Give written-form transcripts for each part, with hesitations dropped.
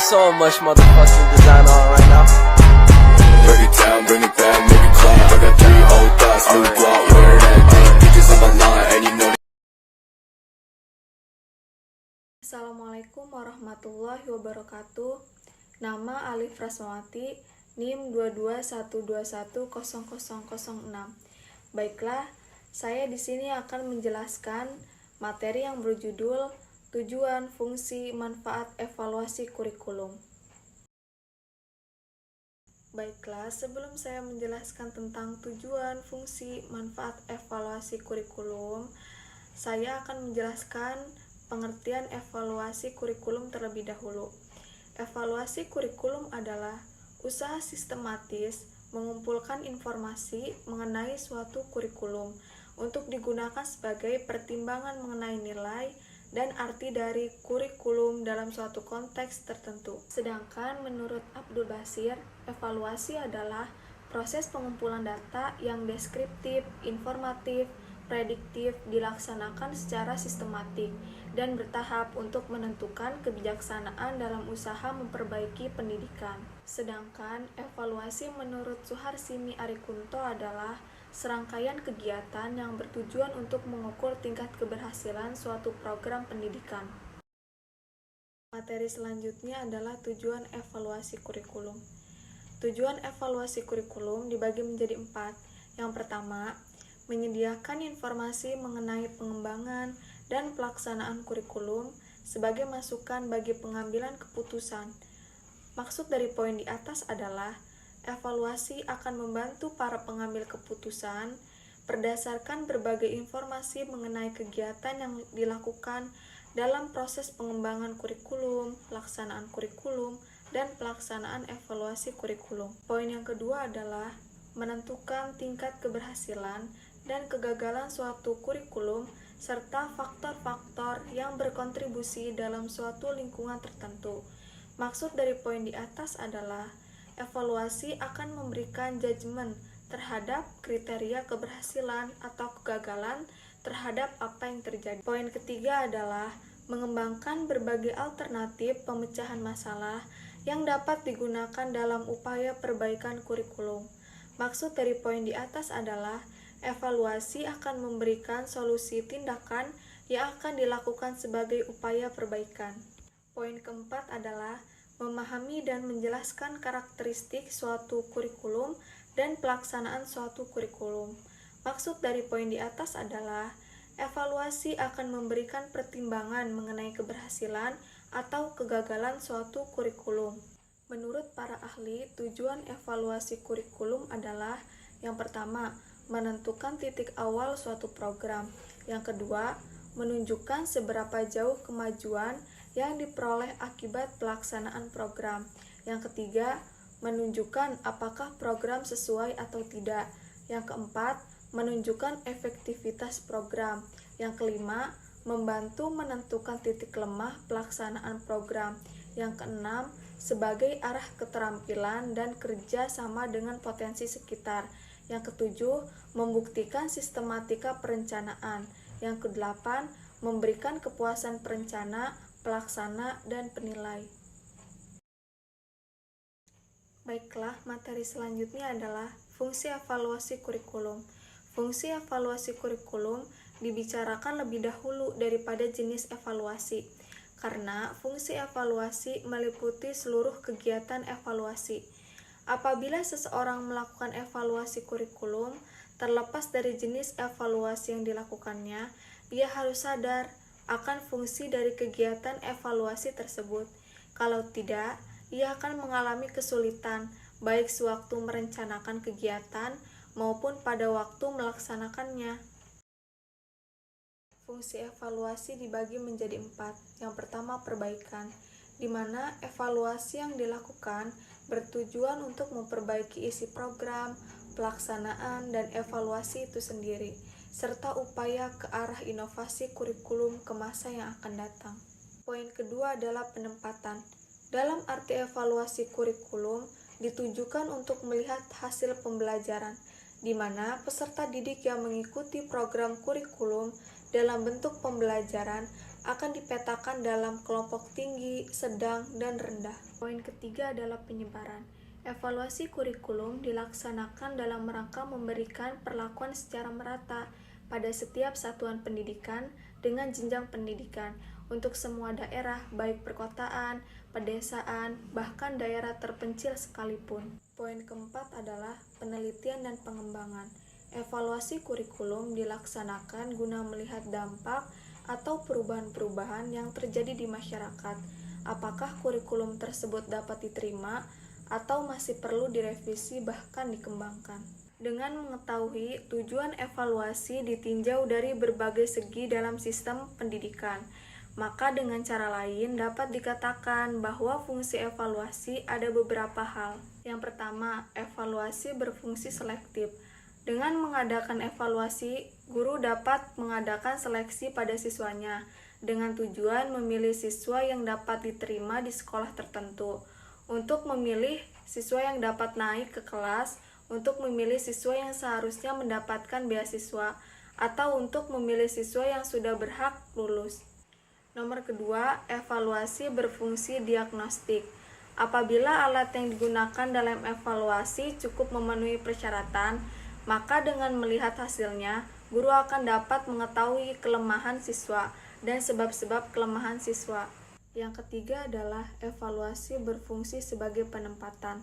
so much motherfucking design on right now. Break it down, bring it back, make it clap. I got 3 old thoughts, new block, where that thing. Pictures on my line, and you know. Assalamualaikum warahmatullahi wabarakatuh. Nama Alif Rasmawati, NIM 221210006. Baiklah, saya di sini akan menjelaskan materi yang berjudul Tujuan, Fungsi, Manfaat, Evaluasi Kurikulum. Baiklah, sebelum saya menjelaskan tentang tujuan, fungsi, manfaat, evaluasi kurikulum, saya akan menjelaskan pengertian evaluasi kurikulum terlebih dahulu. Evaluasi kurikulum adalah usaha sistematis mengumpulkan informasi mengenai suatu kurikulum untuk digunakan sebagai pertimbangan mengenai nilai dan arti dari kurikulum dalam suatu konteks tertentu. Sedangkan menurut Abdul Basir, evaluasi adalah proses pengumpulan data yang deskriptif, informatif, prediktif dilaksanakan secara sistematik dan bertahap untuk menentukan kebijaksanaan dalam usaha memperbaiki pendidikan. Sedangkan evaluasi menurut Suharsini Arikunto adalah serangkaian kegiatan yang bertujuan untuk mengukur tingkat keberhasilan suatu program pendidikan. Materi selanjutnya adalah tujuan evaluasi kurikulum. Tujuan evaluasi kurikulum dibagi menjadi 4. Yang pertama, menyediakan informasi mengenai pengembangan dan pelaksanaan kurikulum sebagai masukan bagi pengambilan keputusan. Maksud dari poin di atas adalah evaluasi akan membantu para pengambil keputusan berdasarkan berbagai informasi mengenai kegiatan yang dilakukan dalam proses pengembangan kurikulum, pelaksanaan kurikulum, dan pelaksanaan evaluasi kurikulum. Poin yang kedua adalah menentukan tingkat keberhasilan dan kegagalan suatu kurikulum serta faktor-faktor yang berkontribusi dalam suatu lingkungan tertentu. Maksud dari poin di atas adalah evaluasi akan memberikan judgement terhadap kriteria keberhasilan atau kegagalan terhadap apa yang terjadi. Poin ketiga adalah mengembangkan berbagai alternatif pemecahan masalah yang dapat digunakan dalam upaya perbaikan kurikulum. Maksud dari poin di atas adalah evaluasi akan memberikan solusi tindakan yang akan dilakukan sebagai upaya perbaikan. Poin keempat adalah memahami dan menjelaskan karakteristik suatu kurikulum dan pelaksanaan suatu kurikulum. Maksud dari poin di atas adalah evaluasi akan memberikan pertimbangan mengenai keberhasilan atau kegagalan suatu kurikulum. Menurut para ahli, tujuan evaluasi kurikulum adalah yang pertama, menentukan titik awal suatu program. Yang kedua, menunjukkan seberapa jauh kemajuan yang diperoleh akibat pelaksanaan program. Yang ketiga, menunjukkan apakah program sesuai atau tidak. Yang keempat, menunjukkan efektivitas program. Yang kelima, membantu menentukan titik lemah pelaksanaan program. Yang keenam, sebagai arah keterampilan dan kerja sama dengan potensi sekitar. Yang ketujuh, membuktikan sistematika perencanaan. Yang kedelapan, memberikan kepuasan perencana, pelaksana, dan penilai. Baiklah, materi selanjutnya adalah fungsi evaluasi kurikulum. Fungsi evaluasi kurikulum dibicarakan lebih dahulu daripada jenis evaluasi, karena fungsi evaluasi meliputi seluruh kegiatan evaluasi. Apabila seseorang melakukan evaluasi kurikulum, terlepas dari jenis evaluasi yang dilakukannya, ia harus sadar akan fungsi dari kegiatan evaluasi tersebut. Kalau tidak, ia akan mengalami kesulitan, baik sewaktu merencanakan kegiatan maupun pada waktu melaksanakannya. Fungsi evaluasi dibagi menjadi 4. Yang pertama, perbaikan, di mana evaluasi yang dilakukan bertujuan untuk memperbaiki isi program, pelaksanaan, dan evaluasi itu sendiri, serta upaya ke arah inovasi kurikulum ke masa yang akan datang. Poin kedua adalah penempatan. Dalam arti evaluasi kurikulum ditujukan untuk melihat hasil pembelajaran, di mana peserta didik yang mengikuti program kurikulum dalam bentuk pembelajaran akan dipetakan dalam kelompok tinggi, sedang, dan rendah. Poin ketiga adalah penyebaran. Evaluasi kurikulum dilaksanakan dalam rangka memberikan perlakuan secara merata pada setiap satuan pendidikan dengan jenjang pendidikan untuk semua daerah, baik perkotaan, pedesaan, bahkan daerah terpencil sekalipun. Poin keempat adalah penelitian dan pengembangan. Evaluasi kurikulum dilaksanakan guna melihat dampak atau perubahan-perubahan yang terjadi di masyarakat. Apakah kurikulum tersebut dapat diterima atau masih perlu direvisi bahkan dikembangkan. Dengan mengetahui tujuan evaluasi ditinjau dari berbagai segi dalam sistem pendidikan, maka dengan cara lain dapat dikatakan bahwa fungsi evaluasi ada beberapa hal. Yang pertama, evaluasi berfungsi selektif. Dengan mengadakan evaluasi, guru dapat mengadakan seleksi pada siswanya dengan tujuan memilih siswa yang dapat diterima di sekolah tertentu, untuk memilih siswa yang dapat naik ke kelas, untuk memilih siswa yang seharusnya mendapatkan beasiswa, atau untuk memilih siswa yang sudah berhak lulus. Nomor kedua, evaluasi berfungsi diagnostik. Apabila alat yang digunakan dalam evaluasi cukup memenuhi persyaratan, maka dengan melihat hasilnya, guru akan dapat mengetahui kelemahan siswa dan sebab-sebab kelemahan siswa. Yang ketiga adalah evaluasi berfungsi sebagai penempatan.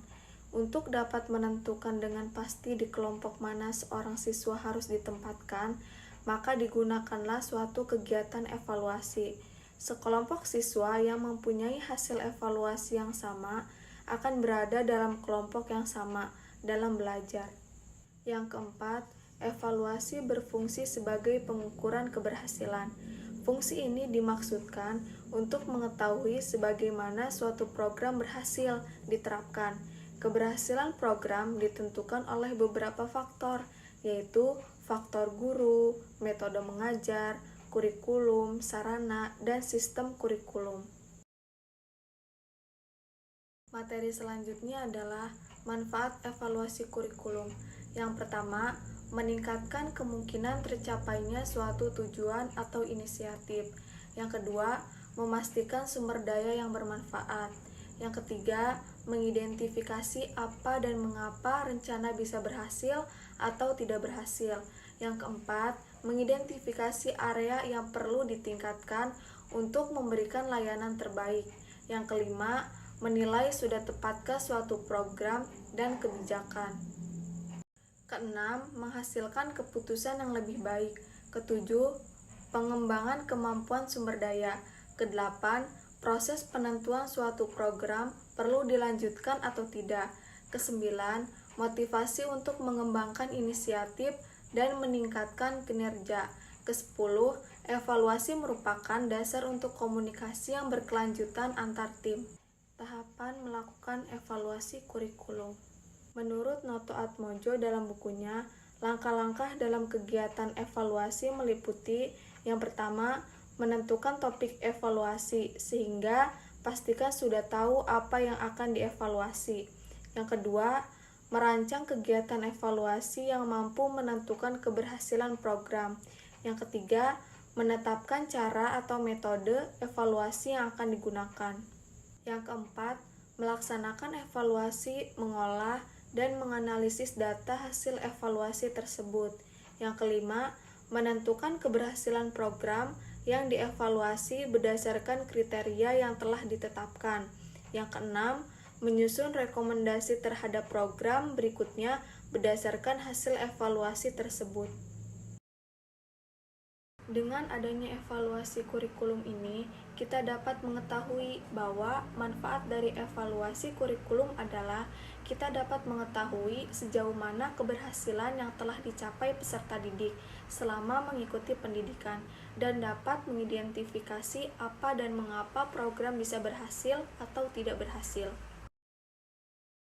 Untuk dapat menentukan dengan pasti di kelompok mana seorang siswa harus ditempatkan, maka digunakanlah suatu kegiatan evaluasi. Sekelompok siswa yang mempunyai hasil evaluasi yang sama akan berada dalam kelompok yang sama dalam belajar. Yang keempat, evaluasi berfungsi sebagai pengukuran keberhasilan. Fungsi ini dimaksudkan untuk mengetahui sebagaimana suatu program berhasil diterapkan. Keberhasilan program ditentukan oleh beberapa faktor, yaitu faktor guru, metode mengajar, kurikulum, sarana, dan sistem kurikulum. Materi selanjutnya adalah manfaat evaluasi kurikulum. Yang pertama, meningkatkan kemungkinan tercapainya suatu tujuan atau inisiatif. Yang kedua, memastikan sumber daya yang bermanfaat. Yang ketiga, mengidentifikasi apa dan mengapa rencana bisa berhasil atau tidak berhasil. Yang keempat, mengidentifikasi area yang perlu ditingkatkan untuk memberikan layanan terbaik. Yang kelima, menilai sudah tepatkah suatu program dan kebijakan. Keenam, menghasilkan keputusan yang lebih baik. Ketujuh, pengembangan kemampuan sumber daya. Kedelapan, proses penentuan suatu program perlu dilanjutkan atau tidak. Kesembilan, motivasi untuk mengembangkan inisiatif dan meningkatkan kinerja. Kesepuluh, evaluasi merupakan dasar untuk komunikasi yang berkelanjutan antar tim. Tahapan melakukan evaluasi kurikulum. Menurut Noto Atmojo dalam bukunya, langkah-langkah dalam kegiatan evaluasi meliputi yang pertama, menentukan topik evaluasi sehingga pastikan sudah tahu apa yang akan dievaluasi. Yang kedua, merancang kegiatan evaluasi yang mampu menentukan keberhasilan program. Yang ketiga, menetapkan cara atau metode evaluasi yang akan digunakan. Yang keempat, melaksanakan evaluasi, mengolah, dan menganalisis data hasil evaluasi tersebut. Yang kelima, menentukan keberhasilan program yang dievaluasi berdasarkan kriteria yang telah ditetapkan. Yang keenam, menyusun rekomendasi terhadap program berikutnya berdasarkan hasil evaluasi tersebut. Dengan adanya evaluasi kurikulum ini, kita dapat mengetahui bahwa manfaat dari evaluasi kurikulum adalah kita dapat mengetahui sejauh mana keberhasilan yang telah dicapai peserta didik selama mengikuti pendidikan dan dapat mengidentifikasi apa dan mengapa program bisa berhasil atau tidak berhasil.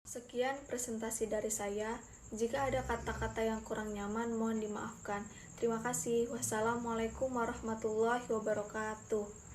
Sekian presentasi dari saya. Jika ada kata-kata yang kurang nyaman, mohon dimaafkan. Terima kasih. Wassalamualaikum warahmatullahi wabarakatuh.